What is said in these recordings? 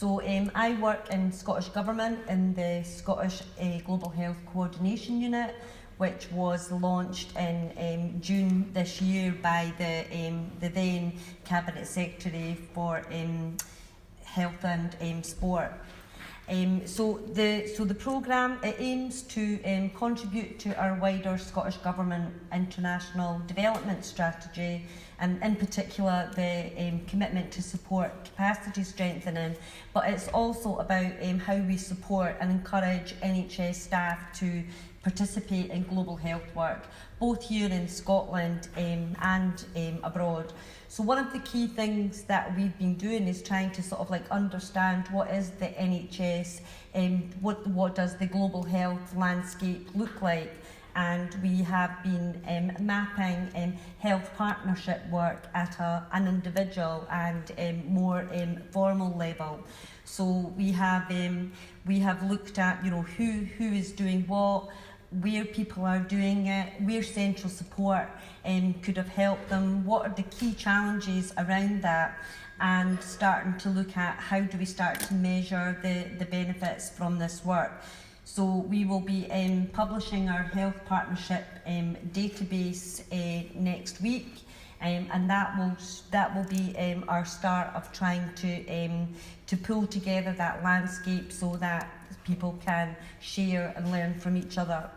So I work in Scottish Government in the Scottish Global Health Coordination Unit, which was launched in June this year by the then Cabinet Secretary for Health and Sport. So the programme aims to contribute to our wider Scottish Government international development strategy, and in particular the commitment to support capacity strengthening, but it's also about how we support and encourage NHS staff to participate in global health work, both here in Scotland and abroad. So one of the key things that we've been doing is trying to sort of like understand what is the NHS, what does the global health landscape look like, and we have been mapping health partnership work at an individual and more formal level. So we have looked at who is doing what, where people are doing it, where central support could have helped them, what are the key challenges around that, and starting to look at how do we start to measure the benefits from this work. So we will be publishing our health partnership database next week, and that will be our start of trying to pull together that landscape so that people can share and learn from each other.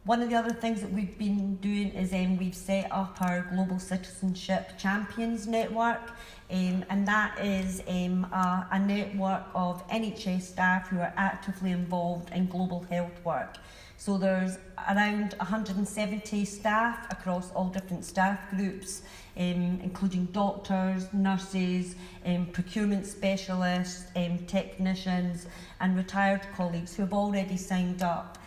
One of the other things that we've been doing is we've set up our Global Citizenship Champions Network, and that is a network of NHS staff who are actively involved in global health work. So there's around 170 staff across all different staff groups, including doctors, nurses, procurement specialists, technicians and retired colleagues who have already signed up.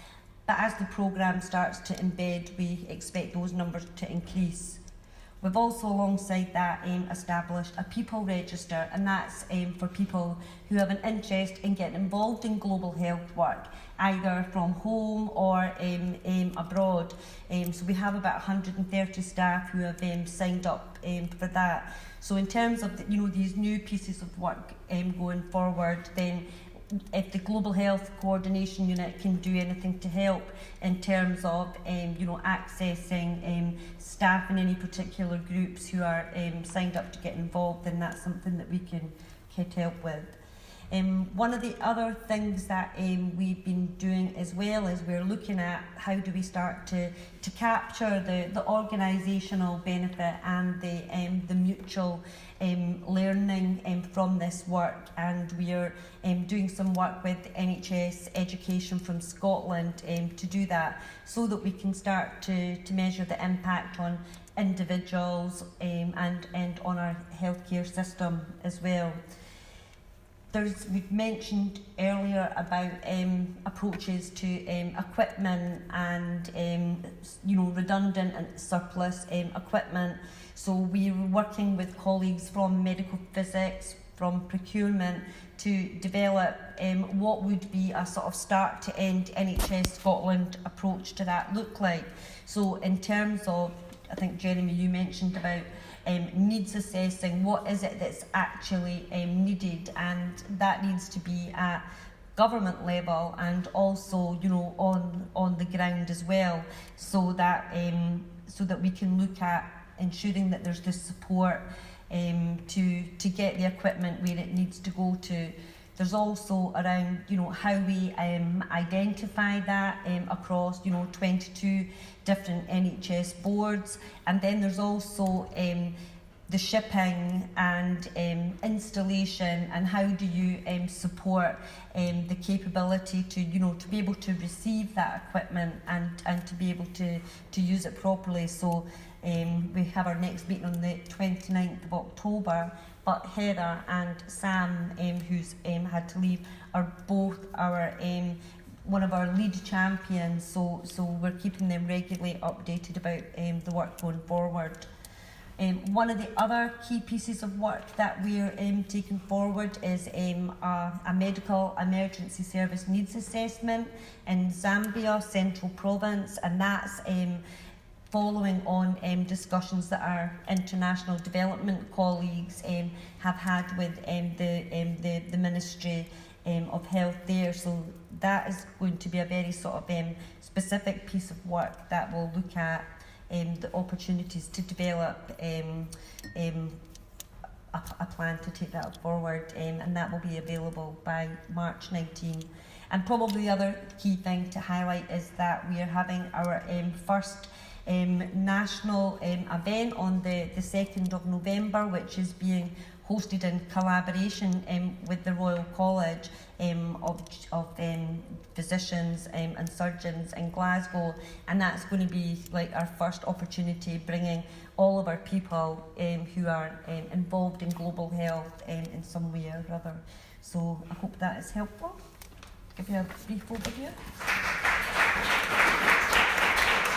But as the programme starts to embed, we expect those numbers to increase. We've also, alongside that, established a people register, and that's for people who have an interest in getting involved in global health work, either from home or abroad. So we have about 130 staff who have signed up for that. So in terms of these new pieces of work going forward, then if the Global Health Coordination Unit can do anything to help in terms of accessing staff in any particular groups who are signed up to get involved, then that's something that we can help with. One of the other things that we've been doing as well is we're looking at how do we start to capture the organisational benefit and the mutual learning from this work, and we're doing some work with NHS Education from Scotland to do that, so that we can start to measure the impact on individuals and on our healthcare system as well. We've mentioned earlier about approaches to equipment and redundant and surplus equipment. So we're working with colleagues from medical physics, from procurement, to develop what would be a sort of start to end NHS Scotland approach to that look like. So in terms of, I think Jeremy, you mentioned about needs assessing, what is it that's actually needed, and that needs to be at government level and also on the ground as well, so that we can look at ensuring that there's the support to get the equipment where it needs to go to. There's also around how we identify that across 22 different NHS boards, and then there's also the shipping and installation, and how do you support the capability to be able to receive that equipment and to be able to use it properly. So we have our next meeting on the 29th of October, but Heather and Sam, who's had to leave, are both our one of our lead champions, so we're keeping them regularly updated about the work going forward. One of the other key pieces of work that we're taking forward is a medical emergency service needs assessment in Zambia, Central Province, and that's following on discussions that our international development colleagues have had with the Ministry of Health there. So that is going to be a very sort of specific piece of work that will look at the opportunities to develop a plan to take that forward, and that will be available by March 19. And probably the other key thing to highlight is that we are having our first national event on the 2nd of November, which is being hosted in collaboration with the Royal College of Physicians and Surgeons in Glasgow, and that's going to be like our first opportunity bringing all of our people who are involved in global health in some way or other. So I hope that is helpful. Give you a brief overview.